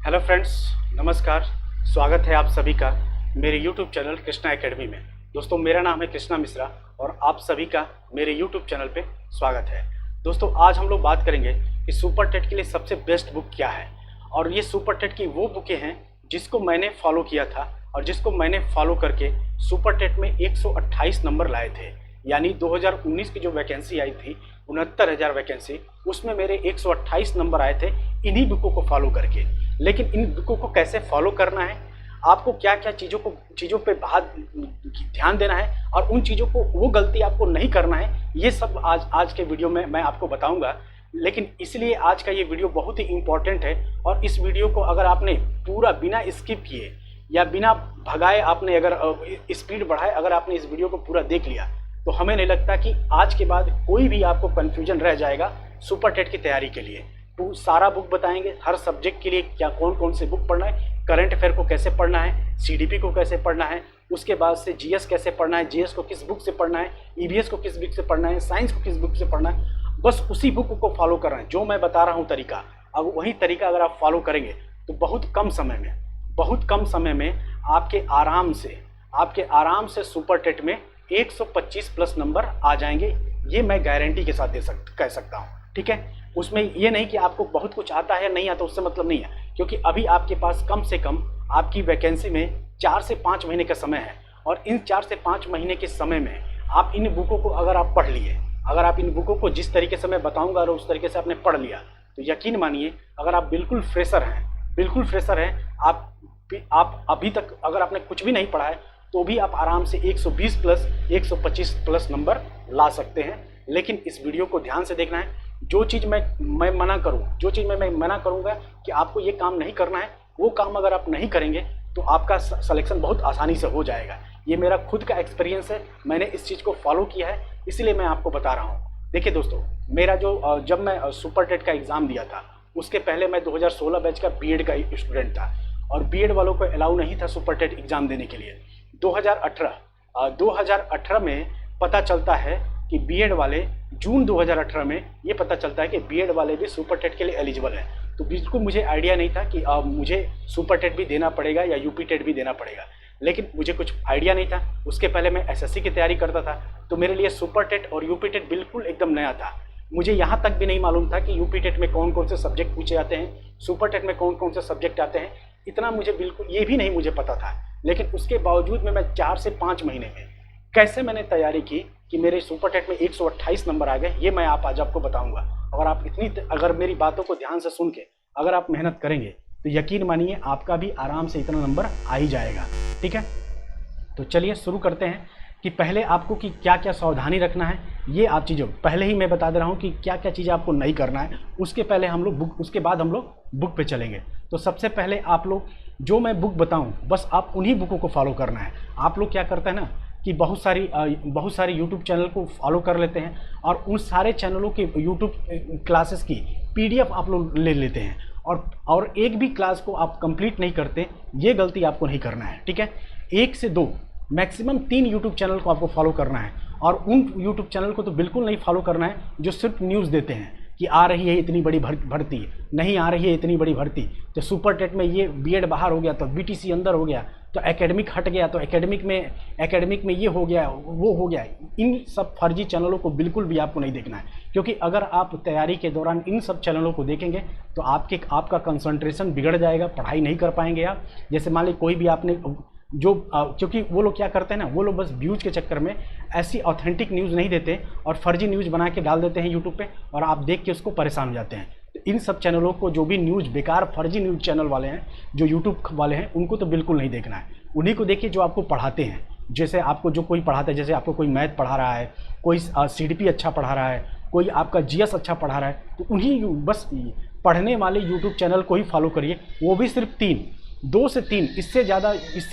Hello friends, नमस्कार। स्वागत है आप सभी का मेरे YouTube चैनल कृष्णा एकेडमी में। दोस्तों, मेरा नाम है कृष्णा मिश्रा और आप सभी का मेरे YouTube चैनल पे स्वागत है। दोस्तों, आज हम लोग बात करेंगे कि सुपर टेट के लिए सबसे बेस्ट बुक क्या है। और ये सुपर टेट की वो बुकें हैं जिसको मैंने फॉलो किया था और जिसको मैंने फॉलो करके सुपर टेट में 128 नंबर लाए थे। यानी 2019 की जो वैकेंसी आई थी 69,000 वैकेंसी, उसमें मेरे 128 नंबर आए थे इन्हीं बुकों को फॉलो करके। लेकिन इन बुकों को कैसे फॉलो करना है, आपको क्या क्या चीज़ों पे ध्यान देना है और उन चीज़ों को, वो गलती आपको नहीं करना है, ये सब आज के वीडियो में मैं आपको बताऊंगा। लेकिन इसलिए आज का ये वीडियो बहुत ही इम्पोर्टेंट है और इस वीडियो को अगर आपने पूरा बिना स्किप किए या बिना भगाए, आपने अगर स्पीड बढ़ाए, अगर आपने इस वीडियो को पूरा देख लिया तो हमें नहीं लगता कि आज के बाद कोई भी आपको कन्फ्यूजन रह जाएगा सुपर टेट की तैयारी के लिए। तो सारा बुक बताएंगे, हर सब्जेक्ट के लिए क्या कौन कौन से बुक पढ़ना है, करंट अफेयर को कैसे पढ़ना है, सीडीपी को कैसे पढ़ना है, उसके बाद से जीएस कैसे पढ़ना है, जीएस को किस बुक से पढ़ना है, ईवीएस को किस बुक से पढ़ना है, साइंस को किस बुक से पढ़ना है। बस उसी बुक को फॉलो करना है जो मैं बता रहा हूँ तरीका। अब वही तरीका अगर आप फॉलो करेंगे तो बहुत कम समय में आपके आराम से सुपर टेट में 125 प्लस नंबर आ जाएंगे। ये मैं गारंटी के साथ कह सकता हूँ। ठीक है, उसमें ये नहीं कि आपको बहुत कुछ आता है या नहीं आता, उससे मतलब नहीं है, क्योंकि अभी आपके पास कम से कम आपकी वैकेंसी में 4 से 5 महीने का समय है। और इन 4 से 5 महीने के समय में आप इन बुकों को अगर आप पढ़ लिए, अगर आप इन बुकों को जिस तरीके से मैं बताऊंगा और उस तरीके से आपने पढ़ लिया, तो यकीन मानिए अगर आप बिल्कुल फ्रेशर हैं, आप अभी तक अगर आपने कुछ भी नहीं पढ़ा है तो भी आप आराम से 120 प्लस 125 प्लस नंबर ला सकते हैं। लेकिन इस वीडियो को ध्यान से देखना है। जो चीज़ मैं मना करूंगा कि आपको ये काम नहीं करना है, वो काम अगर आप नहीं करेंगे तो आपका सिलेक्शन बहुत आसानी से हो जाएगा। ये मेरा खुद का एक्सपीरियंस है, मैंने इस चीज़ को फॉलो किया है, इसलिए मैं आपको बता रहा हूँ। देखिए दोस्तों, मेरा जब मैं सुपर टेट का एग्ज़ाम दिया था, उसके पहले मैं 2016 बैच का बीएड का स्टूडेंट था और बीएड वालों को अलाउ नहीं था सुपर टेट एग्ज़ाम देने के लिए। 2018 में पता चलता है कि बीएड वाले, जून 2018 में ये पता चलता है कि बीएड वाले भी सुपर टेट के लिए एलिजिबल हैं। तो बिल्कुल मुझे आइडिया नहीं था कि मुझे सुपर टेट भी देना पड़ेगा या यूपी टेट भी देना पड़ेगा। लेकिन मुझे कुछ आइडिया नहीं था, उसके पहले मैं एसएससी की तैयारी करता था, तो मेरे लिए सुपर टेट और यूपी टेट बिल्कुल एकदम नया था। मुझे यहाँ तक भी नहीं मालूम था कि यूपी टेट में कौन कौन से सब्जेक्ट पूछे जाते हैं, सुपर टेट में कौन कौन से सब्जेक्ट आते हैं, इतना मुझे बिल्कुल ये भी नहीं मुझे पता था। लेकिन उसके बावजूद में मैं 4 से 5 महीने में कैसे मैंने तैयारी की कि मेरे सुपर टेट में 128 नंबर आ गए, ये मैं आज आपको बताऊंगा। अगर मेरी बातों को ध्यान से सुन के अगर आप मेहनत करेंगे तो यकीन मानिए आपका भी आराम से इतना नंबर आ ही जाएगा। ठीक है, तो चलिए शुरू करते हैं कि पहले आपको कि क्या क्या सावधानी रखना है। ये आप चीज़ों पहले ही मैं बता दे रहा हूँ कि क्या क्या चीज़ें आपको नहीं करना है। उसके बाद हम लोग बुक पे चलेंगे। तो सबसे पहले आप लोग, जो मैं बुक बताऊं बस आप उन्हीं बुकों को फॉलो करना है। आप लोग क्या करते हैं ना कि बहुत सारी यूट्यूब चैनल को फॉलो कर लेते हैं और उन सारे चैनलों की यूट्यूब क्लासेस की पीडीएफ आप लोग ले लेते हैं और एक भी क्लास को आप कंप्लीट नहीं करते। ये गलती आपको नहीं करना है। ठीक है, 1 से 2 मैक्सिमम 3 यूट्यूब चैनल को आपको फॉलो करना है और उन यूट्यूब चैनल को तो बिल्कुल नहीं फॉलो करना है जो सिर्फ न्यूज़ देते हैं कि आ रही है इतनी बड़ी भर्ती, नहीं आ रही है इतनी बड़ी भर्ती, तो सुपर टेट में ये बीएड बाहर हो गया तो बीटीसी अंदर हो गया, तो एकेडमिक हट गया तो एकेडमिक में ये हो गया वो हो गया। इन सब फर्जी चैनलों को बिल्कुल भी आपको नहीं देखना है, क्योंकि अगर आप तैयारी के दौरान इन सब चैनलों को देखेंगे तो आपका कंसंट्रेशन बिगड़ जाएगा, पढ़ाई नहीं कर पाएंगे आप। जैसे मान ली कोई भी आपने क्योंकि वो लोग क्या करते हैं ना, वो लोग बस व्यूज के चक्कर में ऐसी ऑथेंटिक न्यूज़ नहीं देते और फर्जी न्यूज़ बना के डाल देते हैं यूट्यूब पे और आप देख के उसको परेशान हो जाते हैं। तो इन सब चैनलों को, जो भी न्यूज़ बेकार फर्जी न्यूज़ चैनल वाले हैं, जो यूट्यूब वाले हैं, उनको तो बिल्कुल नहीं देखना है। उन्हीं को देखिए जो आपको पढ़ाते हैं। जैसे आपको जो कोई पढ़ाता है, जैसे आपको कोई मैथ पढ़ा रहा है, कोई सीडीपी अच्छा पढ़ा रहा है, कोई आपका जीएस अच्छा पढ़ा रहा है, तो उन्हीं बस पढ़ने वाले यूट्यूब चैनल को ही फॉलो करिए। वो भी सिर्फ 2 से 3, इससे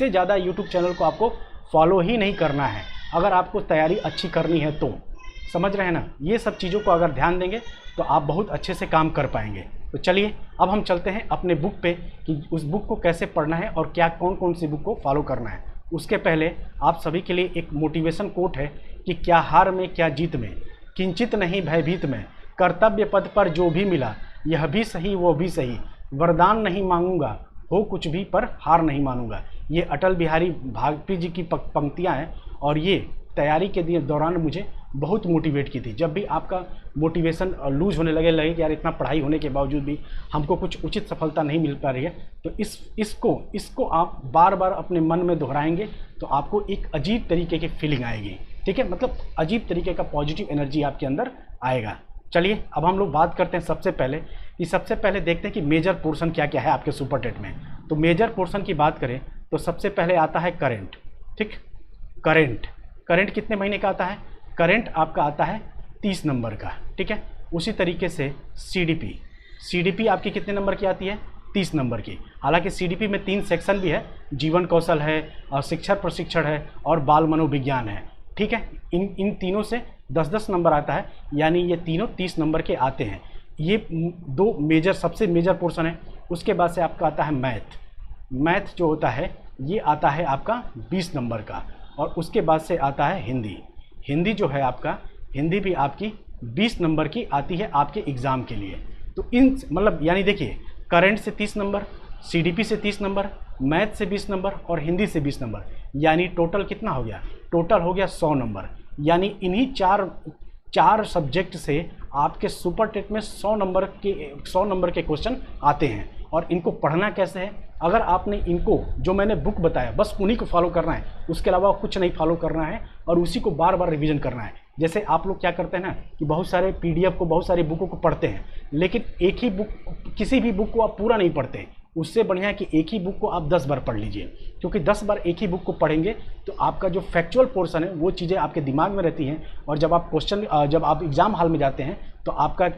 ज़्यादा यूट्यूब चैनल को आपको फॉलो ही नहीं करना है अगर आपको तैयारी अच्छी करनी है तो। समझ रहे हैं ना, ये सब चीज़ों को अगर ध्यान देंगे तो आप बहुत अच्छे से काम कर पाएंगे। तो चलिए अब हम चलते हैं अपने बुक पे कि उस बुक को कैसे पढ़ना है और क्या कौन सी बुक को फॉलो करना है। उसके पहले आप सभी के लिए एक मोटिवेशन कोट है कि क्या हार में क्या जीत में, किंचित नहीं भयभीत में, कर्तव्य पथ पर जो भी मिला, यह भी सही वो भी सही, वरदान नहीं मांगूंगा, हो कुछ भी पर हार नहीं मानूंगा। ये अटल बिहारी वाजपेयी जी की पंक्तियां हैं और ये तैयारी के दौरान मुझे बहुत मोटिवेट की थी। जब भी आपका मोटिवेशन लूज होने लगे कि यार इतना पढ़ाई होने के बावजूद भी हमको कुछ उचित सफलता नहीं मिल पा रही है, तो इसको आप बार बार अपने मन में दोहराएंगे तो आपको एक अजीब तरीके की फीलिंग आएगी। ठीक है, मतलब अजीब तरीके का पॉजिटिव एनर्जी आपके अंदर आएगा। चलिए अब हम लोग बात करते हैं सबसे पहले देखते हैं कि मेजर पोर्शन क्या क्या है आपके सुपर टेट में। तो मेजर पोर्शन की बात करें तो सबसे पहले आता है करंट। ठीक, करंट कितने महीने का आता है? करंट आपका आता है 30 नंबर का। ठीक है, उसी तरीके से सीडीपी आपकी कितने नंबर की आती है? 30 नंबर की। हालांकि सीडीपी में 3 सेक्शन भी है, जीवन कौशल है, शिक्षण प्रशिक्षण है और बाल मनोविज्ञान है। ठीक है, इन तीनों से 10-10 नंबर आता है, यानी ये तीनों 30 नंबर के आते हैं। ये दो सबसे मेजर पोर्शन है। उसके बाद से आपका आता है मैथ जो होता है ये आता है आपका 20 नंबर का। और उसके बाद से आता है हिंदी जो है आपका, हिंदी भी आपकी 20 नंबर की आती है आपके एग्ज़ाम के लिए। तो इन मतलब यानी देखिए, करंट से 30 नंबर, सीडीपी से 30 नंबर, मैथ से 20 नंबर और हिंदी से 20 नंबर, यानी टोटल कितना हो गया? टोटल हो गया 100 नंबर। यानी इन्हीं चार सब्जेक्ट से आपके सुपर टेट में 100 नंबर के क्वेश्चन आते हैं। और इनको पढ़ना कैसे है? अगर आपने इनको जो मैंने बुक बताया बस उन्हीं को फॉलो करना है, उसके अलावा कुछ नहीं फॉलो करना है और उसी को बार बार रिवीजन करना है। जैसे आप लोग क्या करते हैं ना कि बहुत सारे पीडीएफ को, बहुत सारी बुकों को पढ़ते हैं, लेकिन एक ही बुक, किसी भी बुक को आप पूरा नहीं पढ़ते। उससे बढ़िया है कि एक ही बुक को आप 10 बार पढ़ लीजिए, क्योंकि 10 बार एक ही बुक को पढ़ेंगे तो आपका जो फैक्चुअल पोर्शन है वो चीज़ें आपके दिमाग में रहती हैं और जब आप एग्ज़ाम हॉल में जाते हैं तो आपका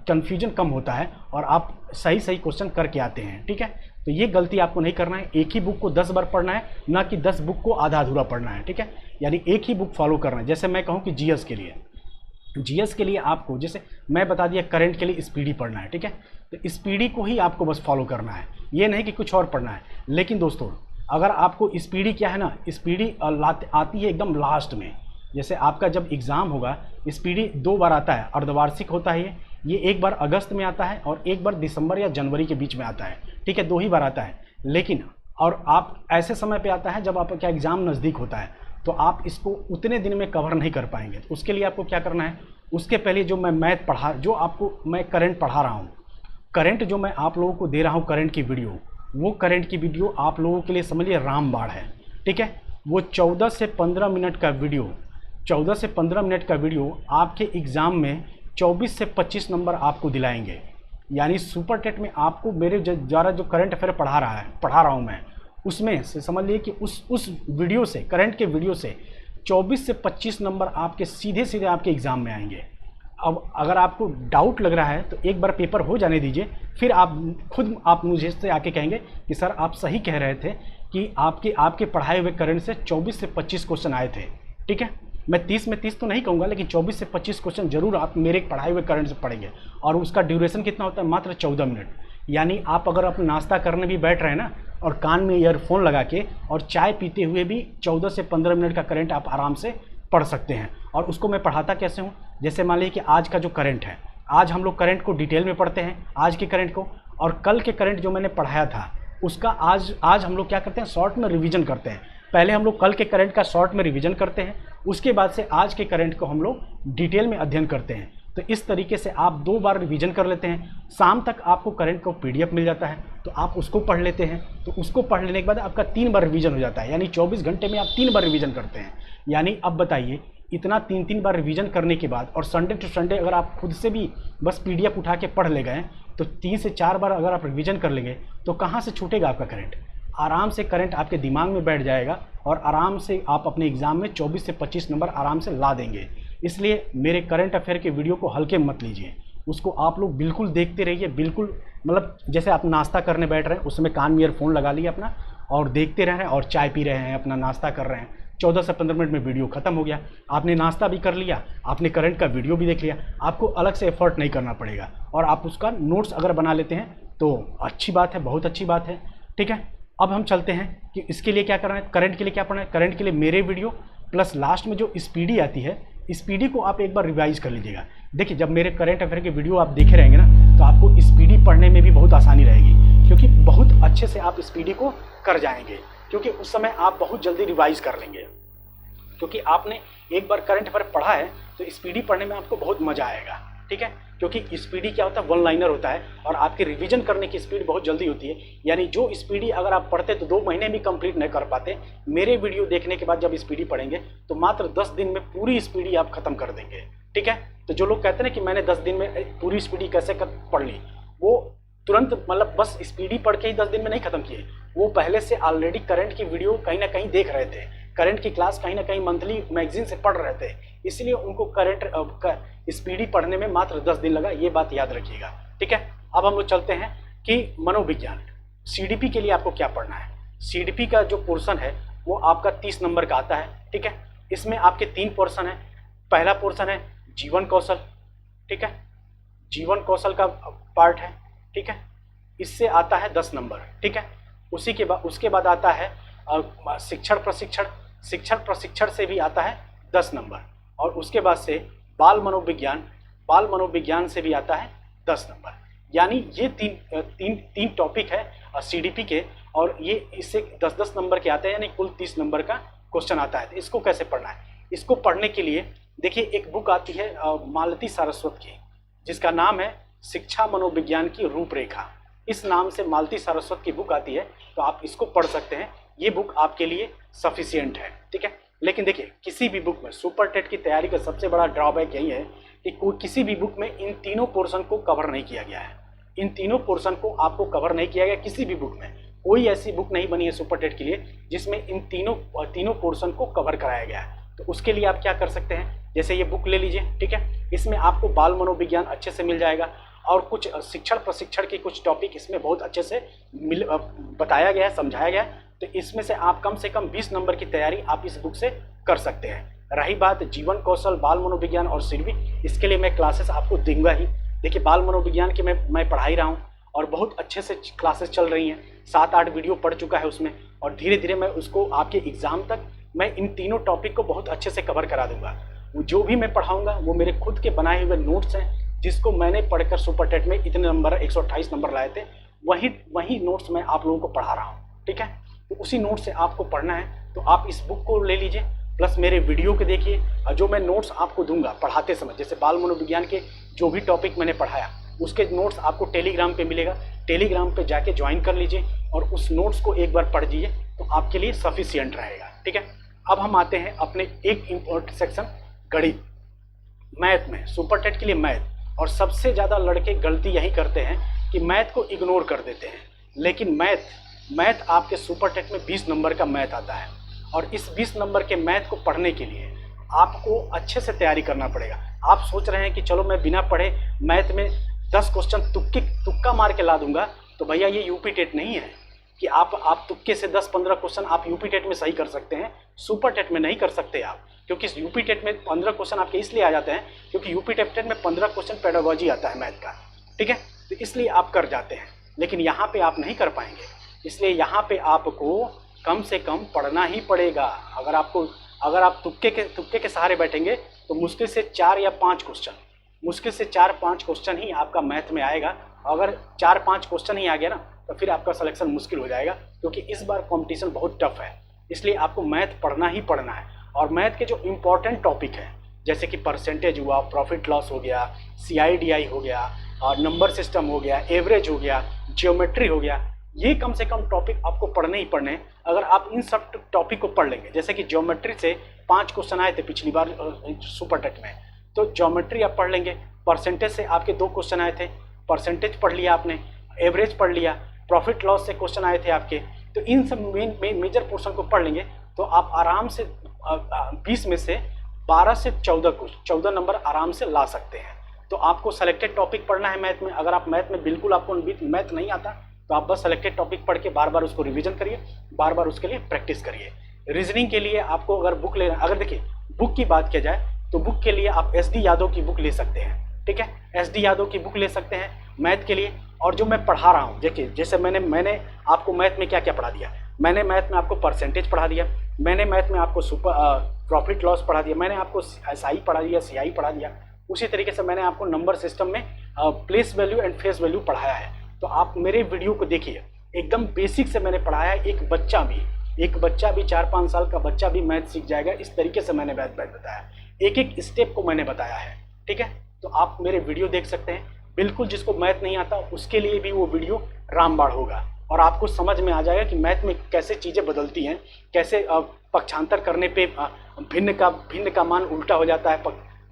कन्फ्यूजन कम होता है और आप सही क्वेश्चन करके आते हैं। ठीक है, तो ये गलती आपको नहीं करना है। एक ही बुक को 10 बार पढ़ना है, ना कि 10 बुक को आधा अधूरा पढ़ना है। ठीक है, यानी एक ही बुक फॉलो करना है। जैसे मैं कहूँ कि जीएस के लिए आपको, जैसे मैं बता दिया करंट के लिए स्पीडी पढ़ना है। ठीक है, तो स्पीडी को ही आपको बस फॉलो करना है, ये नहीं कि कुछ और पढ़ना है। लेकिन दोस्तों अगर आपको स्पीडी क्या है ना, स्पीडी आती है एकदम लास्ट में। जैसे आपका जब एग्ज़ाम होगा, स्पीडी 2 बार आता है, अर्धवार्षिक होता है ये एक बार अगस्त में आता है और एक बार दिसंबर या जनवरी के बीच में आता है। ठीक है, 2 ही बार आता है। लेकिन और आप ऐसे समय पे आता है जब आपका एग्ज़ाम नज़दीक होता है, तो आप इसको उतने दिन में कवर नहीं कर पाएंगे। तो उसके लिए आपको क्या करना है, उसके पहले जो मैं मैथ पढ़ा, जो आपको मैं करंट पढ़ा रहा हूँ, करंट जो मैं आप लोगों को दे रहा हूँ करंट की वीडियो, वो करंट की वीडियो आप लोगों के लिए समझिए रामबाण है। ठीक है, वो 14 से 15 मिनट का वीडियो आपके एग्ज़ाम में 24 से 25 नंबर आपको दिलाएंगे। यानी सुपर टेट में आपको मेरे द्वारा जो करंट अफेयर पढ़ा रहा हूँ मैं, उसमें से समझ लीजिए कि उस वीडियो से, करंट के वीडियो से 24 से 25 नंबर आपके सीधे आपके एग्ज़ाम में आएंगे। अब अगर आपको डाउट लग रहा है तो एक बार पेपर हो जाने दीजिए, फिर आप मुझे से आके कहेंगे कि सर आप सही कह रहे थे कि आपके पढ़ाए हुए करंट से 24 से 25 क्वेश्चन आए थे। ठीक है, मैं 30 में 30 तो नहीं कहूँगा, लेकिन 24 से 25 क्वेश्चन जरूर आप मेरे पढ़ाए हुए करंट से पढ़ेंगे। और उसका ड्यूरेशन कितना होता है? मात्र 14 मिनट। यानी आप अगर अपना नाश्ता करने भी बैठ रहे हैं ना और कान में ईयरफोन लगा के और चाय पीते हुए भी 14 से 15 मिनट का करंट आप आराम से पढ़ सकते हैं। और उसको मैं पढ़ाता कैसे हूँ, जैसे मान लीजिए कि आज का जो करंट है, आज हम लोग करंट को डिटेल में पढ़ते हैं, आज के करंट को, और कल के करंट जो मैंने पढ़ाया था उसका आज हम लोग क्या करते हैं, शॉर्ट में रिवीजन करते हैं। पहले हम लोग कल के करंट का शॉर्ट में रिवीजन करते हैं, उसके बाद से आज के करंट को हम लोग डिटेल में अध्ययन करते हैं। तो इस तरीके से आप 2 बार रिवीजन कर लेते हैं। शाम तक आपको करंट का पीडीएफ मिल जाता है, तो आप उसको पढ़ लेते हैं। तो उसको पढ़ लेने के बाद आपका 3 बार रिवीजन हो जाता है, यानी 24 घंटे में आप 3 बार रिवीजन करते हैं। यानी अब बताइए, इतना 3 बार रिवीजन करने के बाद, और संडे टू संडे अगर आप खुद से भी बस पीडीएफ उठा के पढ़ ले गए, तो 3 से 4 बार अगर आप रिवीजन कर लेंगे तो कहाँ से छूटेगा आपका करंट? आराम से करंट आपके दिमाग में बैठ जाएगा और आराम से आप अपने एग्ज़ाम में 24 से 25 नंबर आराम से ला देंगे। इसलिए मेरे करंट अफेयर के वीडियो को हल्के मत लीजिए, उसको आप लोग बिल्कुल देखते रहिए। बिल्कुल मतलब जैसे आप नाश्ता करने बैठ रहे हैं, उसमें कान में ईयरफोन लगा लिए अपना और देखते रह रहे हैं और चाय पी रहे हैं, अपना नाश्ता कर रहे हैं। 14 से 15 मिनट में वीडियो खत्म हो गया, आपने नाश्ता भी कर लिया, आपने करंट का वीडियो भी देख लिया। आपको अलग से एफर्ट नहीं करना पड़ेगा और आप उसका नोट्स अगर बना लेते हैं तो अच्छी बात है, बहुत अच्छी बात है। ठीक है, अब हम चलते हैं कि इसके लिए क्या करना है, करंट के लिए क्या पढ़ना है। करंट के लिए मेरे वीडियो प्लस लास्ट में जो स्पीडी आती है, स्पीडी को आप एक बार रिवाइज कर लीजिएगा। देखिए, जब मेरे करंट अफेयर के वीडियो आप देखे रहेंगे ना, तो आपको स्पीडी पढ़ने में भी बहुत आसानी रहेगी। क्योंकि बहुत अच्छे से आप स्पीडी को कर जाएंगे, क्योंकि उस समय आप बहुत जल्दी रिवाइज कर लेंगे। क्योंकि आपने एक बार करंट अफेयर पढ़ा है तो स्पीडी पढ़ने में आपको बहुत मजा आएगा, ठीक है। क्योंकि स्पीडी क्या होता है, वन लाइनर होता है और आपकी रिवीजन करने की स्पीड बहुत जल्दी होती है। यानी जो स्पीडी अगर आप पढ़ते तो 2 महीने में कंप्लीट नहीं कर पाते, मेरे वीडियो देखने के बाद जब स्पीडी पढ़ेंगे तो मात्र 10 दिन में पूरी स्पीडी आप खत्म कर देंगे, ठीक है। तो जो लोग कहते हैं ना कि मैंने 10 दिन में पूरी स्पीडी कैसे पढ़ ली, वो तुरंत मतलब बस स्पीडी पढ़ के ही 10 दिन में नहीं खत्म किए, वो पहले से ऑलरेडी करंट की वीडियो कहीं ना कहीं देख रहे थे, करंट की क्लास कहीं ना कहीं मंथली मैगजीन से पढ़ रहे थे, इसलिए उनको करंट स्पीडी पढ़ने में मात्र 10 दिन लगा। ये बात याद रखिएगा, ठीक है। अब हम लोग चलते हैं कि मनोविज्ञान सीडीपी के लिए आपको क्या पढ़ना है। सीडीपी का जो पोर्शन है वो आपका 30 नंबर का आता है, ठीक है। इसमें आपके 3 पोर्शन है। पहला पोर्शन है जीवन कौशल, ठीक है, जीवन कौशल का पार्ट है, ठीक है, इससे आता है 10 नंबर, ठीक है। उसके बाद आता है शिक्षण प्रशिक्षण, शिक्षण प्रशिक्षण से भी आता है 10 नंबर, और उसके बाद से बाल मनोविज्ञान से भी आता है 10 नंबर। यानी ये तीन टॉपिक है सीडीपी के, और ये इससे 10-10 नंबर के आते हैं, यानी कुल 30 नंबर का क्वेश्चन आता है। तो इसको कैसे पढ़ना है, इसको पढ़ने के लिए देखिए एक बुक आती है मालती सारस्वत की, जिसका नाम है शिक्षा मनोविज्ञान की रूपरेखा। इस नाम से मालती सारस्वत की बुक आती है, तो आप इसको पढ़ सकते हैं। ये बुक आपके लिए सफिशिएंट है, ठीक है। लेकिन देखिए किसी भी बुक में सुपर टेट की तैयारी का सबसे बड़ा ड्रॉबैक यही है कि किसी भी बुक में इन तीनों पोर्शन को कवर नहीं किया गया है। इन तीनों पोर्शन को आपको कवर नहीं किया गया किसी भी बुक में। कोई ऐसी बुक नहीं बनी है सुपर टेट के लिए जिसमें इन तीनों पोर्शन को कवर कराया गया है। तो उसके लिए आप क्या कर सकते हैं, जैसे ये बुक ले लीजिए, ठीक है। इसमें आपको बाल मनोविज्ञान अच्छे से मिल जाएगा, और कुछ शिक्षण प्रशिक्षण के कुछ टॉपिक इसमें बहुत अच्छे से बताया गया है, समझाया गया है। तो इसमें से आप कम से कम 20 नंबर की तैयारी आप इस बुक से कर सकते हैं। रही बात जीवन कौशल, बाल मनोविज्ञान और सीडीपी, इसके लिए मैं क्लासेस आपको दूंगा ही। देखिए बाल मनोविज्ञान की मैं पढ़ा ही रहा हूँ और बहुत अच्छे से क्लासेस चल रही हैं, 7-8 वीडियो पढ़ चुका है उसमें, और धीरे धीरे मैं उसको आपके एग्जाम तक मैं इन तीनों टॉपिक को बहुत अच्छे से कवर करा दूंगा। जो भी मैं पढ़ाऊंगा वो मेरे खुद के बनाए हुए नोट्स हैं, जिसको मैंने पढ़कर सुपर टेट में इतने नंबर 128 नंबर लाए थे, वही नोट्स मैं आप लोगों को पढ़ा रहा हूँ, ठीक है। तो उसी नोट से आपको पढ़ना है, तो आप इस बुक को ले लीजिए, प्लस मेरे वीडियो को देखिए, और जो मैं नोट्स आपको दूंगा पढ़ाते समय, जैसे बाल मनोविज्ञान के जो भी टॉपिक मैंने पढ़ाया उसके नोट्स आपको टेलीग्राम पे मिलेगा, टेलीग्राम पे जाके ज्वाइन कर लीजिए और उस नोट्स को एक बार पढ़ लीजिए, तो आपके लिए सफिशिएंट रहेगा, ठीक है। अब हम आते हैं अपने एक इम्पोर्टेंट सेक्शन गणित, मैथ में, सुपर टेट के लिए मैथ। और सबसे ज़्यादा लड़के गलती यही करते हैं कि मैथ को इग्नोर कर देते हैं, लेकिन मैथ आपके सुपर टेट में 20 नंबर का मैथ आता है, और इस 20 नंबर के मैथ को पढ़ने के लिए आपको अच्छे से तैयारी करना पड़ेगा। आप सोच रहे हैं कि चलो मैं बिना पढ़े मैथ में 10 क्वेश्चन तुक्का मार के ला दूंगा, तो भैया ये यूपी टेट नहीं है कि आप तुक्के से 10-15 क्वेश्चन आप यूपी टेट में सही कर सकते हैं, सुपर टेट में नहीं कर सकते आप। क्योंकि यूपी टेट में 15 क्वेश्चन आपके इसलिए आ जाते हैं क्योंकि यूपी टेट में 15 क्वेश्चन पेडागोजी आता है मैथ का, ठीक है। तो इसलिए आप कर जाते हैं, लेकिन यहाँ पे आप नहीं कर पाएंगे, इसलिए यहाँ पे आपको कम से कम पढ़ना ही पड़ेगा। अगर आप तुक्के के सहारे बैठेंगे तो मुश्किल से 4 या 5 क्वेश्चन ही आपका मैथ में आएगा। अगर 4-5 क्वेश्चन ही आ गया ना तो फिर आपका सिलेक्शन मुश्किल हो जाएगा, क्योंकि इस बार कंपटीशन बहुत टफ है। इसलिए आपको मैथ पढ़ना ही पढ़ना है, और मैथ के जो इम्पोर्टेंट टॉपिक है जैसे कि परसेंटेज हुआ, प्रॉफिट लॉस हो गया, CIDI हो गया, और नंबर सिस्टम हो गया, एवरेज हो गया, जियोमेट्री हो गया, ये कम से कम टॉपिक आपको पढ़ने ही पढ़ने। अगर आप इन सब टॉपिक को पढ़ लेंगे, जैसे कि ज्योमेट्री से 5 क्वेश्चन आए थे पिछली बार सुपर टेट में, तो ज्योमेट्री आप पढ़ लेंगे। परसेंटेज से आपके 2 क्वेश्चन आए थे, परसेंटेज पढ़ लिया आपने, एवरेज पढ़ लिया, प्रॉफिट लॉस से क्वेश्चन आए थे आपके, तो इन सब मेजर पोर्शन को पढ़ लेंगे तो आप आराम से 20 में से 12 से 14 नंबर आराम से ला सकते हैं। तो आपको सेलेक्टेड टॉपिक पढ़ना है मैथ में। अगर आप मैथ में बिल्कुल आपको मैथ नहीं आता तो आप बस सेलेक्टेड टॉपिक पढ़ के बार बार उसको रिवीजन करिए, बार बार उसके लिए प्रैक्टिस करिए। रीजनिंग के लिए आपको अगर बुक लेना, अगर देखिए बुक की बात किया जाए तो बुक के लिए आप SD यादव की बुक ले सकते हैं, ठीक है। SD यादव की बुक ले सकते हैं मैथ के लिए। और जो मैं पढ़ा रहा हूँ, देखिए जैसे मैंने आपको मैथ में क्या क्या पढ़ा दिया, मैंने मैथ में आपको परसेंटेज पढ़ा दिया, मैंने मैथ में आपको प्रॉफिट लॉस पढ़ा दिया, मैंने आपको SI पढ़ा दिया, CI पढ़ा दिया। उसी तरीके से मैंने आपको नंबर सिस्टम में place value and face value पढ़ाया है। तो आप मेरे वीडियो को देखिए, एकदम बेसिक से मैंने पढ़ाया है। एक बच्चा भी 4-5 साल का बच्चा भी मैथ सीख जाएगा, इस तरीके से मैंने मैथ बताया, एक एक स्टेप को मैंने बताया है। ठीक है, तो आप मेरे वीडियो देख सकते हैं। बिल्कुल जिसको मैथ नहीं आता उसके लिए भी वो वीडियो रामबाण होगा, और आपको समझ में आ जाएगा कि मैथ में कैसे चीज़ें बदलती हैं, कैसे पक्षांतर करने पे भिन्न का मान उल्टा हो जाता है,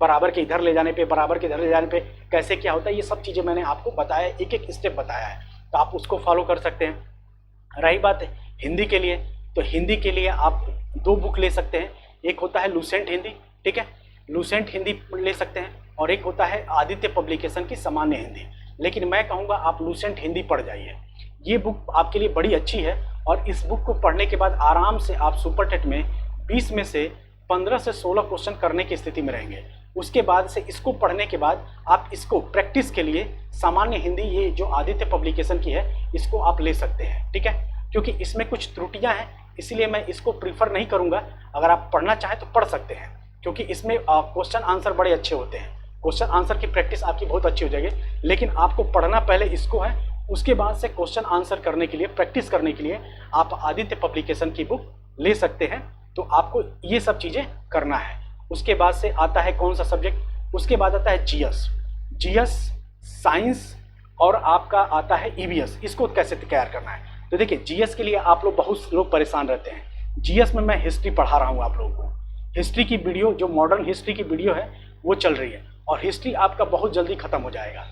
बराबर के इधर ले जाने पे, बराबर के इधर ले जाने पे कैसे क्या होता है, ये सब चीज़ें मैंने आपको बताया, एक एक स्टेप बताया है, तो आप उसको फॉलो कर सकते हैं। रही बात हिंदी के लिए, तो हिंदी के लिए आप 2 बुक ले सकते हैं। एक होता है लूसेंट हिंदी, ठीक है, लूसेंट हिंदी ले सकते हैं, और एक होता है आदित्य पब्लिकेशन की सामान्य हिंदी। लेकिन मैं कहूँगा आप लूसेंट हिंदी पढ़ जाइए, ये बुक आपके लिए बड़ी अच्छी है। और इस बुक को पढ़ने के बाद आराम से आप सुपर टेट में 20 में से 15 से 16 क्वेश्चन करने की स्थिति में रहेंगे। उसके बाद से इसको पढ़ने के बाद आप इसको प्रैक्टिस के लिए सामान्य हिंदी, ये जो आदित्य पब्लिकेशन की है, इसको आप ले सकते हैं। ठीक है, क्योंकि इसमें कुछ त्रुटियां हैं, इसलिए मैं इसको प्रीफर नहीं करूंगा। अगर आप पढ़ना चाहें तो पढ़ सकते हैं, क्योंकि इसमें क्वेश्चन आंसर बड़े अच्छे होते हैं, क्वेश्चन आंसर की प्रैक्टिस आपकी बहुत अच्छी हो जाएगी। लेकिन आपको पढ़ना पहले इसको है, उसके बाद से क्वेश्चन आंसर करने के लिए, प्रैक्टिस करने के लिए आप आदित्य पब्लिकेशन की बुक ले सकते हैं। तो आपको ये सब चीज़ें करना है। उसके बाद से आता है कौन सा सब्जेक्ट, उसके बाद आता है जीएस, साइंस, और आपका आता है ईवीएस। इसको कैसे तैयार करना है, तो देखिए जीएस के लिए आप लोग बहुत लोग परेशान रहते हैं। जीएस में मैं हिस्ट्री पढ़ा रहा हूँ आप लोगों को, हिस्ट्री की वीडियो, जो मॉडर्न हिस्ट्री की वीडियो है वो चल रही है, और हिस्ट्री आपका बहुत जल्दी खत्म हो जाएगा।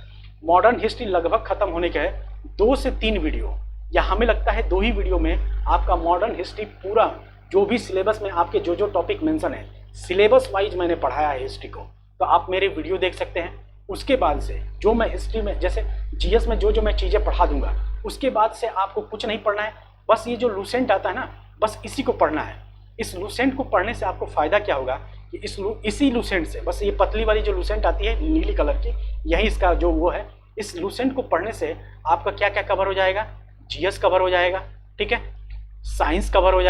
मॉडर्न हिस्ट्री लगभग खत्म होने के है 2 से 3 वीडियो, या हमें लगता है 2 ही वीडियो में आपका मॉडर्न हिस्ट्री पूरा, जो भी सिलेबस में आपके जो टॉपिक मेंशन है, सिलेबस वाइज मैंने पढ़ाया है हिस्ट्री को, तो आप मेरे वीडियो देख सकते हैं। उसके बाद से जो मैं हिस्ट्री में, जैसे जीएस में जो मैं चीज़ें पढ़ा दूंगा, उसके बाद से आपको कुछ नहीं पढ़ना है, बस ये जो लूसेंट आता है ना, बस इसी को पढ़ना है। इस लूसेंट को पढ़ने से आपको फ़ायदा क्या होगा कि इसी लूसेंट से, बस ये पतली वाली जो लूसेंट आती है नीली कलर की, यही इसका जो वो है, इस लूसेंट को पढ़ने से आपका क्या क्या कवर हो जाएगा, जीएस कवर हो जाएगा, ठीक है, साइंस कवर हो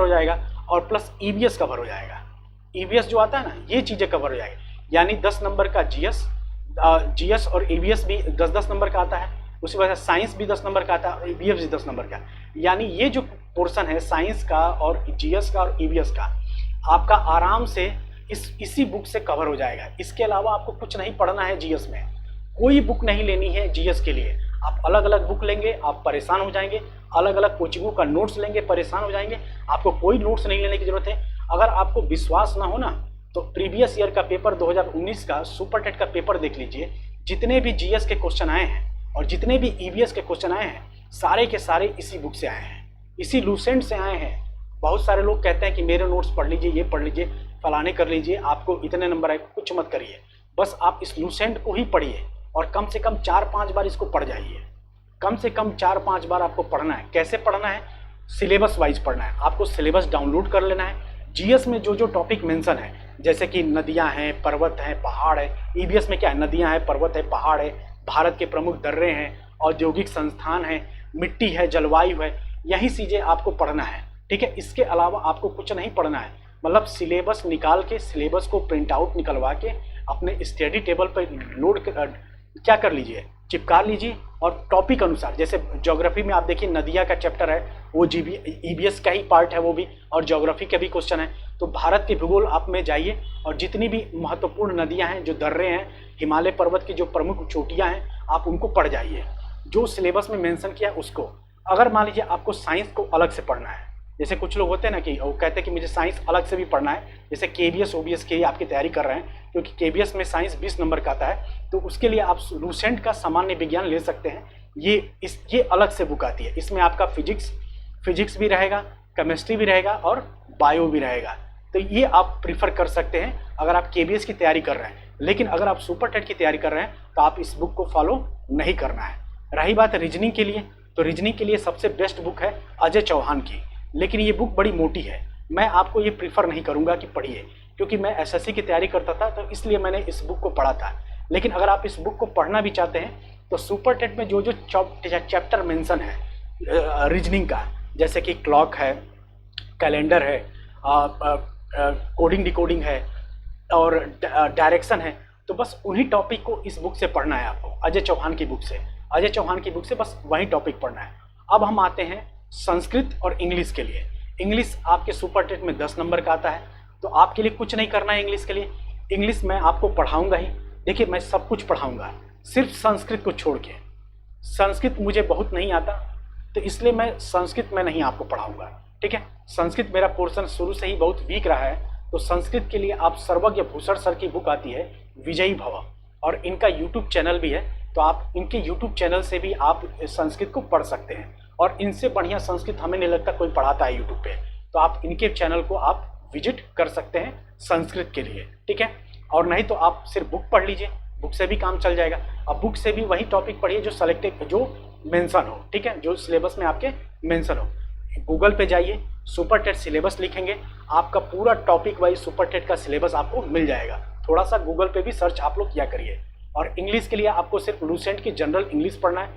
जाएगा, और प्लस ईवीएस कवर हो जाएगा। ईवीएस जो आता है ना, ये चीज़ें कवर हो जाएगी, यानी 10 नंबर का जीएस और ईवीएस भी 10-10 नंबर का आता है। उसी वजह से साइंस भी 10 नंबर का आता है और ईवीएस भी 10 नंबर का। यानी ये जो पोर्शन है साइंस का और जीएस का और ईवीएस का, आपका आराम से इसी बुक से कवर हो जाएगा। इसके अलावा आपको कुछ नहीं पढ़ना है जीएस में, कोई बुक नहीं लेनी है जीएस के लिए। आप अलग अलग बुक लेंगे, आप परेशान हो जाएंगे, अलग अलग कोचिंगों का नोट्स लेंगे, परेशान हो जाएंगे। आपको कोई नोट्स नहीं लेने की जरूरत है। अगर आपको विश्वास ना हो ना, तो प्रीवियस ईयर का पेपर 2019 का सुपर टेट का पेपर देख लीजिए। जितने भी जीएस के क्वेश्चन आए हैं और जितने भी ईवीएस के क्वेश्चन आए हैं, सारे के सारे इसी बुक से आए हैं, इसी लूसेंट से आए हैं। बहुत सारे लोग कहते हैं कि मेरे नोट्स पढ़ लीजिए, ये पढ़ लीजिए, फलाने कर लीजिए, आपको इतने नंबर आए। कुछ मत करिए, बस आप इस लूसेंट को ही पढ़िए और कम से कम 4-5 बार इसको पढ़ जाइए। कम से कम 4-5 बार आपको पढ़ना है। कैसे पढ़ना है? सिलेबस वाइज पढ़ना है। आपको सिलेबस डाउनलोड कर लेना है। जीएस में जो टॉपिक मेंशन है, जैसे कि नदियां हैं, पर्वत हैं, पहाड़ है। ईवीएस में क्या है? नदियां हैं, पर्वत है, पहाड़ है, भारत के प्रमुख दर्रे हैं, औद्योगिक संस्थान है, मिट्टी है, जलवायु है। यही चीज़ें आपको पढ़ना है, ठीक है। इसके अलावा आपको कुछ नहीं पढ़ना है। मतलब सिलेबस निकाल के, सिलेबस को प्रिंट आउट निकलवा के अपने स्टडी टेबल पर क्या कर लीजिए, चिपका लीजिए। और टॉपिक अनुसार, जैसे ज्योग्राफी में आप देखिए नदियाँ का चैप्टर है, वो ईवीएस का ही पार्ट है वो भी, और ज्योग्राफी के भी क्वेश्चन है। तो भारत के भूगोल आप में जाइए और जितनी भी महत्वपूर्ण नदियाँ हैं, जो दर्रे हैं, हिमालय पर्वत की जो प्रमुख चोटियाँ हैं, आप उनको पढ़ जाइए, जो सिलेबस में मेंशन किया उसको। अगर मान लीजिए आपको साइंस को अलग से पढ़ना है, जैसे कुछ लोग होते हैं ना कि वो कहते हैं कि मुझे साइंस अलग से भी पढ़ना है, जैसे केबीएस ओबीएस की आपकी तैयारी कर रहे हैं, क्योंकि केबीएस में साइंस 20 नंबर का आता है, तो उसके लिए आप लूसेंट का सामान्य विज्ञान ले सकते हैं। ये अलग से बुक आती है। इसमें आपका फिजिक्स भी रहेगा, केमिस्ट्री भी रहेगा और बायो भी रहेगा। तो ये आप प्रीफर कर सकते हैं अगर आप केबीएस की तैयारी कर रहे हैं। लेकिन अगर आप सुपर टेट की तैयारी कर रहे हैं तो आप इस बुक को फॉलो नहीं करना है। रही बात रीजनिंग के लिए, तो रीजनिंग के लिए सबसे बेस्ट बुक है अजय चौहान की, लेकिन ये बुक बड़ी मोटी है। मैं आपको ये प्रीफर नहीं करूंगा कि पढ़िए, क्योंकि मैं एसएससी की तैयारी करता था, तो इसलिए मैंने इस बुक को पढ़ा था। लेकिन अगर आप इस बुक को पढ़ना भी चाहते हैं तो सुपर टेट में जो चैप्टर मेंशन है रीजनिंग का, जैसे कि क्लॉक है, कैलेंडर है, कोडिंग डिकोडिंग है और डायरेक्शन है, तो बस उन्हीं टॉपिक को इस बुक से पढ़ना है आपको, अजय चौहान की बुक से। अजय चौहान की बुक से बस वही टॉपिक पढ़ना है। अब हम आते हैं संस्कृत और इंग्लिश के लिए। इंग्लिश आपके सुपर टेट में 10 नंबर का आता है, तो आपके लिए कुछ नहीं करना है इंग्लिश के लिए। इंग्लिश मैं आपको पढ़ाऊंगा ही, देखिए मैं सब कुछ पढ़ाऊंगा, सिर्फ संस्कृत को छोड़ के। संस्कृत मुझे बहुत नहीं आता, तो इसलिए मैं संस्कृत में नहीं आपको पढ़ाऊंगा, ठीक है। संस्कृत मेरा पोर्शन शुरू से ही बहुत वीक रहा है, तो संस्कृत के लिए आप सर्वज्ञ भूषण सर की बुक आती है विजयी भव, और इनका यूट्यूब चैनल भी है, तो आप इनके यूट्यूब चैनल से भी आप संस्कृत को पढ़ सकते हैं। और इनसे बढ़िया संस्कृत हमें नहीं लगता कोई पढ़ाता है यूट्यूब पे, तो आप इनके चैनल को आप विजिट कर सकते हैं संस्कृत के लिए, ठीक है। और नहीं तो आप सिर्फ बुक पढ़ लीजिए, बुक से भी काम चल जाएगा। अब बुक से भी वही टॉपिक पढ़िए जो सेलेक्टेड, जो मेंशन हो, ठीक है, जो सिलेबस में आपके मेंशन हो। गूगल पे जाइए, सुपर टेट सिलेबस लिखेंगे, आपका पूरा टॉपिक वाइज सुपर टेट का सिलेबस आपको मिल जाएगा। थोड़ा सा गूगल पे भी सर्च आप लोग किया करिए। और इंग्लिश के लिए आपको सिर्फ लूसेंट की जनरल इंग्लिश पढ़ना है,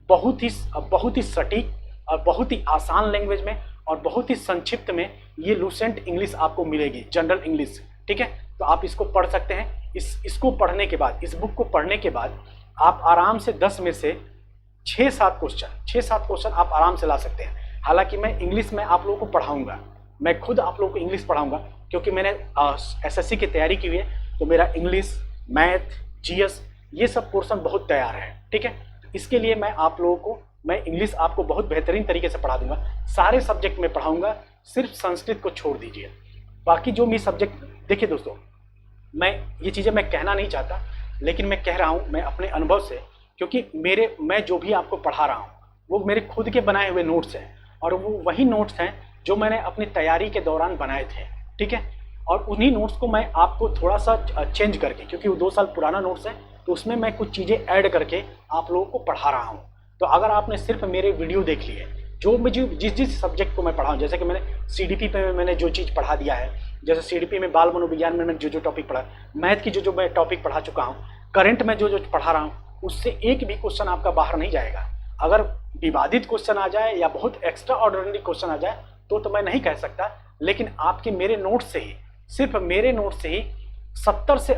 बहुत ही सटीक और बहुत ही आसान लैंग्वेज में और बहुत ही संक्षिप्त में ये लूसेंट इंग्लिश आपको मिलेगी, जनरल इंग्लिश, ठीक है। तो आप इसको पढ़ सकते हैं। इसको पढ़ने के बाद, इस बुक को पढ़ने के बाद आप आराम से 10 में से 6-7 क्वेश्चन आप आराम से ला सकते हैं। हालांकि मैं इंग्लिश में आप लोगों को पढ़ाऊंगा, मैं खुद आप लोगों को इंग्लिश पढ़ाऊंगा, क्योंकि मैंने एसएससी की तैयारी की हुई है, तो मेरा इंग्लिश, मैथ, जीएस ये सब पोर्शन बहुत तैयार है, ठीक है। इसके लिए मैं आप लोगों को, मैं इंग्लिश आपको बहुत बेहतरीन तरीके से पढ़ा दूंगा, सारे सब्जेक्ट में पढ़ाऊंगा, सिर्फ संस्कृत को छोड़ दीजिए। बाकी जो भी सब्जेक्ट, देखिए दोस्तों, मैं ये चीज़ें मैं कहना नहीं चाहता, लेकिन मैं कह रहा हूँ मैं अपने अनुभव से, क्योंकि मैं जो भी आपको पढ़ा रहा हूँ वो मेरे खुद के बनाए हुए नोट्स हैं, और वो वही नोट्स हैं जो मैंने अपनी तैयारी के दौरान बनाए थे, ठीक है। और उन्हीं नोट्स को मैं आपको थोड़ा सा चेंज करके, क्योंकि वो 2 साल पुराना नोट्स है, तो उसमें मैं कुछ चीज़ें ऐड करके आप लोगों को पढ़ा रहा हूँ। तो अगर आपने सिर्फ मेरे वीडियो देख लिए, जो मुझे जिस सब्जेक्ट को मैं पढ़ाऊँ, जैसे कि मैंने सीडीपी पे मैंने जो चीज़ पढ़ा दिया है, जैसे सीडीपी में बाल मनोविज्ञान में मैंने जो टॉपिक पढ़ा, मैथ की जो मैं टॉपिक पढ़ा चुका हूँ, करंट में जो पढ़ा रहा हूँ, उससे एक भी क्वेश्चन आपका बाहर नहीं जाएगा। अगर विवादित क्वेश्चन आ जाए या बहुत एक्स्ट्रा ऑर्डिनरी क्वेश्चन आ जाए तो मैं नहीं कह सकता, लेकिन आपके मेरे नोट से ही, सिर्फ मेरे नोट से ही 70 से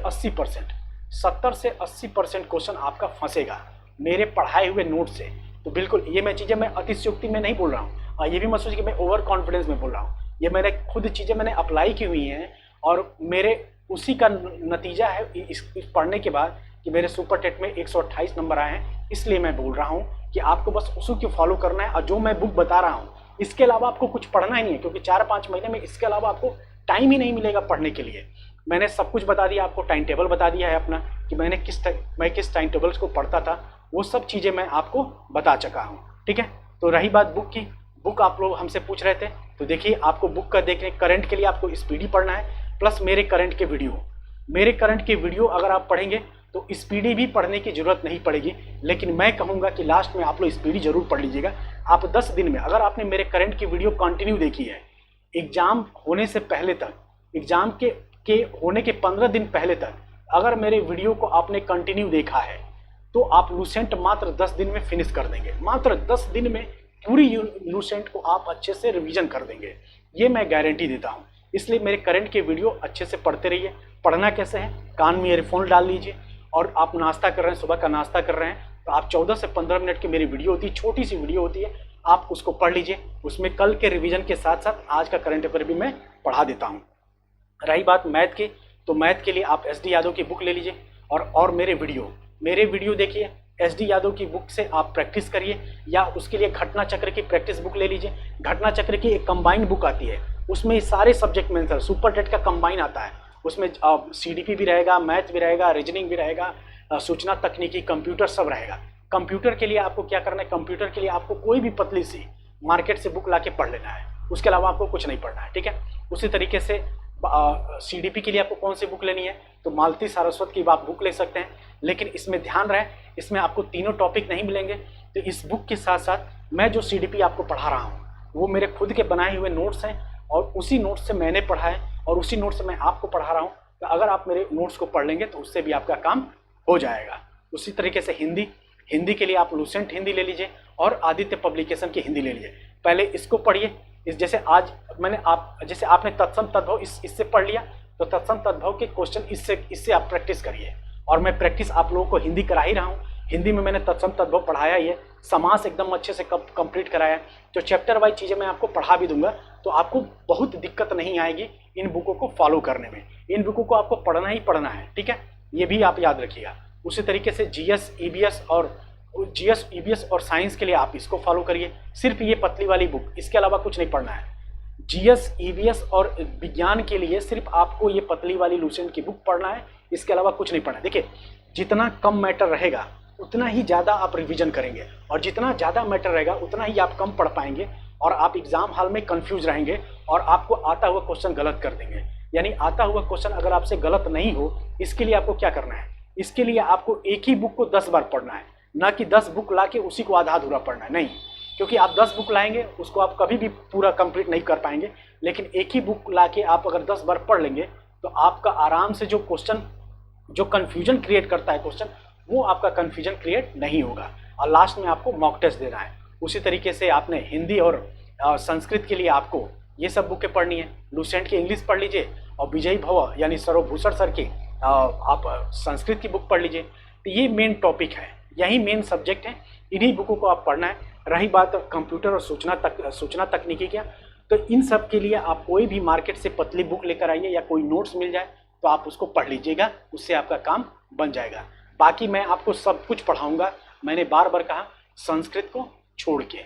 80% क्वेश्चन आपका फंसेगा मेरे पढ़ाए हुए नोट से। तो बिल्कुल ये चीज़ें मैं अतिशयोक्ति में नहीं बोल रहा हूँ, और ये भी मत सोचिए कि मैं ओवर कॉन्फिडेंस में बोल रहा हूँ। ये मैंने खुद चीज़ें मैंने अप्लाई की हुई हैं, और मेरे उसी का नतीजा है इस पढ़ने के बाद कि मेरे सुपर टेट में 128 नंबर आए हैं। इसलिए मैं बोल रहा हूँ कि आपको बस उसी को फॉलो करना है, और जो मैं बुक बता रहा हूँ इसके अलावा आपको कुछ पढ़ना ही नहीं है, क्योंकि 4-5 महीने में इसके अलावा आपको टाइम ही नहीं मिलेगा पढ़ने के लिए। मैंने सब कुछ बता दिया, आपको टाइम टेबल बता दिया है अपना, कि मैं किस टाइम टेबल्स को पढ़ता था, वो सब चीज़ें मैं आपको बता चुका हूँ, ठीक है। तो रही बात बुक की, बुक आप लोग हमसे पूछ रहे थे, तो देखिए आपको बुक का देखने, करंट के लिए आपको स्पीडी पढ़ना है, प्लस मेरे करंट के वीडियो अगर आप पढ़ेंगे तो स्पीडी भी पढ़ने की जरूरत नहीं पड़ेगी। लेकिन मैं कहूँगा कि लास्ट में आप लोग स्पीडी जरूर पढ़ लीजिएगा। आप 10 दिन में अगर आपने मेरे करंट की वीडियो कंटिन्यू देखी है, एग्जाम होने से पहले तक, एग्जाम के होने के 15 दिन पहले तक अगर मेरे वीडियो को आपने कंटिन्यू देखा है, तो आप लूसेंट मात्र 10 दिन में फिनिश कर देंगे। मात्र 10 दिन में पूरी लूसेंट को आप अच्छे से रिवीजन कर देंगे, ये मैं गारंटी देता हूँ। इसलिए मेरे करंट के वीडियो अच्छे से पढ़ते रहिए। पढ़ना कैसे है, कान में ईयरफोन डाल लीजिए, और आप नाश्ता कर रहे हैं, सुबह का नाश्ता कर रहे हैं, तो आप 14 से 15 मिनट की मेरी वीडियो होती है, छोटी सी वीडियो होती है, आप उसको पढ़ लीजिए। उसमें कल के रिवीजन के साथ साथ आज का करंट अफेयर भी मैं पढ़ा देता हूँ। रही बात मैथ की, तो मैथ के लिए आप SD यादव की बुक ले लीजिए, और मेरे वीडियो देखिए। SD यादव की बुक से आप प्रैक्टिस करिए, या उसके लिए घटना चक्र की प्रैक्टिस बुक ले लीजिए। घटना चक्र की एक कंबाइंड बुक आती है, उसमें सारे सब्जेक्ट मेंशन, सुपर टेट का कंबाइन आता है, उसमें CDP भी रहेगा, मैथ भी रहेगा, रीजनिंग भी रहेगा, सूचना तकनीकी, कंप्यूटर सब रहेगा। कंप्यूटर के लिए आपको क्या करना है, कंप्यूटर के लिए आपको कोई भी पतली सी मार्केट से बुक लाके पढ़ लेना है, उसके अलावा आपको कुछ नहीं पढ़ना है, ठीक है। उसी तरीके से CDP के लिए आपको कौन सी बुक लेनी है, तो मालती सारस्वत की आप बुक ले सकते हैं। लेकिन इसमें ध्यान रहे, इसमें आपको तीनों टॉपिक नहीं मिलेंगे। तो इस बुक के साथ साथ मैं जो CDP आपको पढ़ा रहा हूँ वो मेरे खुद के बनाए हुए नोट्स हैं, और उसी नोट्स से मैंने पढ़ा है, और उसी नोट्स से मैं आपको पढ़ा रहा हूँ। तो अगर आप मेरे नोट्स को पढ़ लेंगे तो उससे भी आपका काम हो जाएगा। उसी तरीके से हिंदी के लिए आप लूसेंट हिंदी ले लीजिए, और आदित्य पब्लिकेशन की हिंदी ले लीजिए। पहले इसको पढ़िए, जैसे आज मैंने जैसे आपने तत्सम तद्भव इससे पढ़ लिया, तो तत्सम तद्भव के क्वेश्चन इससे आप प्रैक्टिस करिए, और मैं प्रैक्टिस आप लोगों को हिंदी करा ही रहा हूँ। हिंदी में मैंने तत्सम तद्भव पढ़ाया ही है, समास एकदम अच्छे से कंप्लीट कराया है। तो चैप्टर वाइज चीज़ें मैं आपको पढ़ा भी दूंगा, तो आपको बहुत दिक्कत नहीं आएगी इन बुकों को फॉलो करने में। इन बुकों को आपको पढ़ना ही पढ़ना है, ठीक है, ये भी आप याद रखिएगा। उसी तरीके से जीएस ईवीएस और साइंस के लिए आप इसको फॉलो करिए, सिर्फ ये पतली वाली बुक, इसके अलावा कुछ नहीं पढ़ना है। जीएस ईवीएस और विज्ञान के लिए सिर्फ आपको ये पतली वाली लुसेंट की बुक पढ़ना है, इसके अलावा कुछ नहीं पढ़ना है। देखिए, जितना कम मैटर रहेगा उतना ही ज़्यादा आप रिवीजन करेंगे, और जितना ज़्यादा मैटर रहेगा उतना ही आप कम पढ़ पाएंगे, और आप एग्जाम हॉल में कंफ्यूज रहेंगे और आपको आता हुआ क्वेश्चन गलत कर देंगे। यानी आता हुआ क्वेश्चन अगर आपसे गलत नहीं हो, इसके लिए आपको क्या करना है, इसके लिए आपको एक ही बुक को 10 बार पढ़ना है, ना कि 10 बुक ला के उसी को आधा अधूरा पढ़ना है। नहीं, क्योंकि आप 10 बुक लाएंगे उसको आप कभी भी पूरा कंप्लीट नहीं कर पाएंगे। लेकिन एक ही बुक ला के आप अगर 10 बार पढ़ लेंगे तो आपका आराम से जो क्वेश्चन, जो कन्फ्यूजन क्रिएट करता है क्वेश्चन, वो आपका कन्फ्यूजन क्रिएट नहीं होगा, और लास्ट में आपको मॉक टेस्ट देना है। उसी तरीके से आपने हिंदी और संस्कृत के लिए आपको ये सब बुकें पढ़नी है। लुसेंट की इंग्लिश पढ़ लीजिए, और विजय भव यानी सरोभूषण सर की आप संस्कृत की बुक पढ़ लीजिए। तो ये मेन टॉपिक है, यही मेन सब्जेक्ट है, इन्हीं बुकों को आप पढ़ना है। रही बात कंप्यूटर और सूचना तकनीकी क्या, तो इन सब के लिए आप कोई भी मार्केट से पतली बुक लेकर आइए, या कोई नोट्स मिल जाए तो आप उसको पढ़ लीजिएगा, उससे आपका काम बन जाएगा। बाकी मैं आपको सब कुछ पढ़ाऊँगा, मैंने बार बार कहा, संस्कृत को छोड़ के।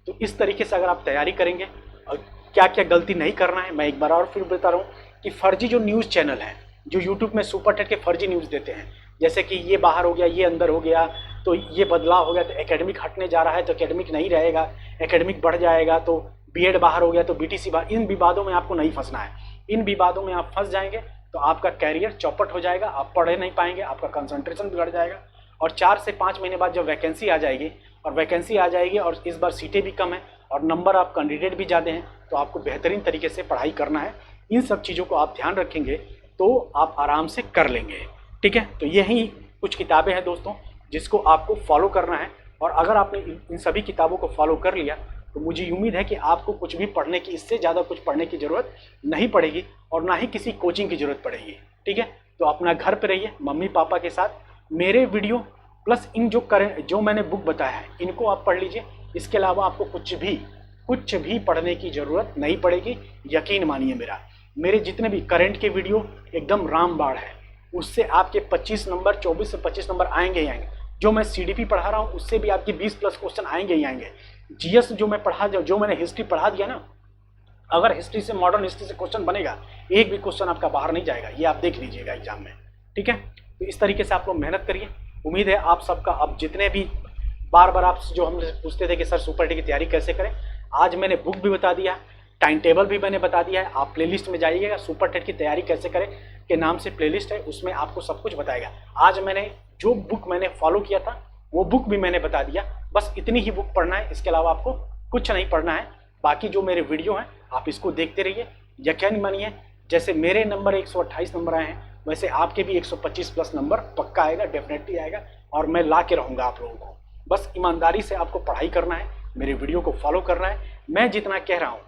तो इस तरीके से अगर आप तैयारी करेंगे, और क्या क्या गलती नहीं करना है मैं एक बार और फिर बता रहा हूँ कि फर्जी जो न्यूज़ चैनल हैं, जो यूट्यूब में सुपर टेट के फर्जी न्यूज़ देते हैं, जैसे कि ये बाहर हो गया, ये अंदर हो गया, तो ये बदलाव हो गया, तो एकेडमिक हटने जा रहा है तो एकेडमिक नहीं रहेगा, एकेडमिक बढ़ जाएगा तो बीएड बाहर हो गया तो बीटीसी बाहर, इन विवादों में आपको नहीं फंसना है। इन विवादों में आप फंस जाएंगे तो आपका कैरियर चौपट हो जाएगा, आप पढ़ नहीं पाएंगे, आपका कंसंट्रेशन बिगड़ जाएगा। और 4 से 5 महीने बाद जब वैकेंसी आ जाएगी, और इस बार सीटें भी कम है और नंबर आप कैंडिडेट भी ज़्यादा हैं, तो आपको बेहतरीन तरीके से पढ़ाई करना है। इन सब चीज़ों को आप ध्यान रखेंगे तो आप आराम से कर लेंगे, ठीक है। तो यही कुछ किताबें हैं दोस्तों जिसको आपको फॉलो करना है, और अगर आपने इन सभी किताबों को फॉलो कर लिया तो मुझे उम्मीद है कि आपको कुछ भी पढ़ने की, इससे ज़्यादा कुछ पढ़ने की ज़रूरत नहीं पड़ेगी, और ना ही किसी कोचिंग की ज़रूरत पड़ेगी, ठीक है। तो अपना घर पे रहिए मम्मी पापा के साथ, मेरे वीडियो प्लस इन जो मैंने बुक बताया है इनको आप पढ़ लीजिए। इसके अलावा आपको कुछ भी पढ़ने की ज़रूरत नहीं पड़ेगी, यकीन मानिए मेरे जितने भी करंट के वीडियो एकदम रामबाण है, उससे आपके 25 नंबर 24 से 25 नंबर आएंगे ही आएंगे। जो मैं सीडीपी पढ़ा रहा हूँ उससे भी आपके 20 प्लस क्वेश्चन आएंगे ही आएंगे। जीएस जो मैंने हिस्ट्री पढ़ा दिया ना, अगर हिस्ट्री से, मॉडर्न हिस्ट्री से क्वेश्चन बनेगा, एक भी क्वेश्चन आपका बाहर नहीं जाएगा, ये आप देख लीजिएगा एग्जाम में, ठीक है। तो इस तरीके से आप लोग मेहनत करिए। उम्मीद है आप सबका, अब जितने भी बार आप जो हमसे पूछते थे कि सर सुपर टेट की तैयारी कैसे करें, आज मैंने बुक भी बता दिया, टाइम टेबल भी मैंने बता दिया है। आप प्लेलिस्ट में जाइएगा, सुपर टेट की तैयारी कैसे करें के नाम से प्लेलिस्ट है, उसमें आपको सब कुछ बताएगा। आज मैंने जो बुक मैंने फॉलो किया था वो बुक भी मैंने बता दिया, बस इतनी ही बुक पढ़ना है, इसके अलावा आपको कुछ नहीं पढ़ना है। बाकी जो मेरे वीडियो हैं आप इसको देखते रहिए, यकीन मानिए जैसे मेरे नंबर 128 नंबर आए हैं वैसे आपके भी 125 प्लस नंबर पक्का आएगा, डेफिनेटली आएगा, और मैं ला के रहूँगा आप लोगों को। बस ईमानदारी से आपको पढ़ाई करना है, मेरे वीडियो को फॉलो करना है। मैं जितना कह रहा हूँ,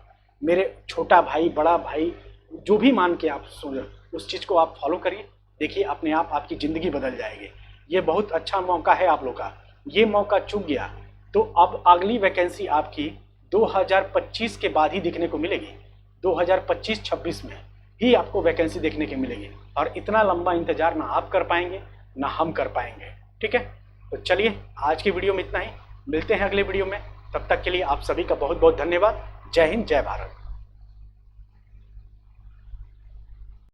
मेरे छोटा भाई बड़ा भाई जो भी मान के आप सुन, उस चीज़ को आप फॉलो करिए, देखिए अपने आप आपकी ज़िंदगी बदल जाएगी। ये बहुत अच्छा मौका है आप लोग का, ये मौका चूक गया तो अब अगली वैकेंसी आपकी 2025 के बाद ही देखने को मिलेगी। 2025-26 में ही आपको वैकेंसी देखने को मिलेगी, और इतना लंबा इंतजार ना आप कर पाएंगे ना हम कर पाएंगे, ठीक है। तो चलिए आज की वीडियो में इतना ही, मिलते हैं अगले वीडियो में, तब तक के लिए आप सभी का बहुत बहुत धन्यवाद। जय हिंद, जय भारत।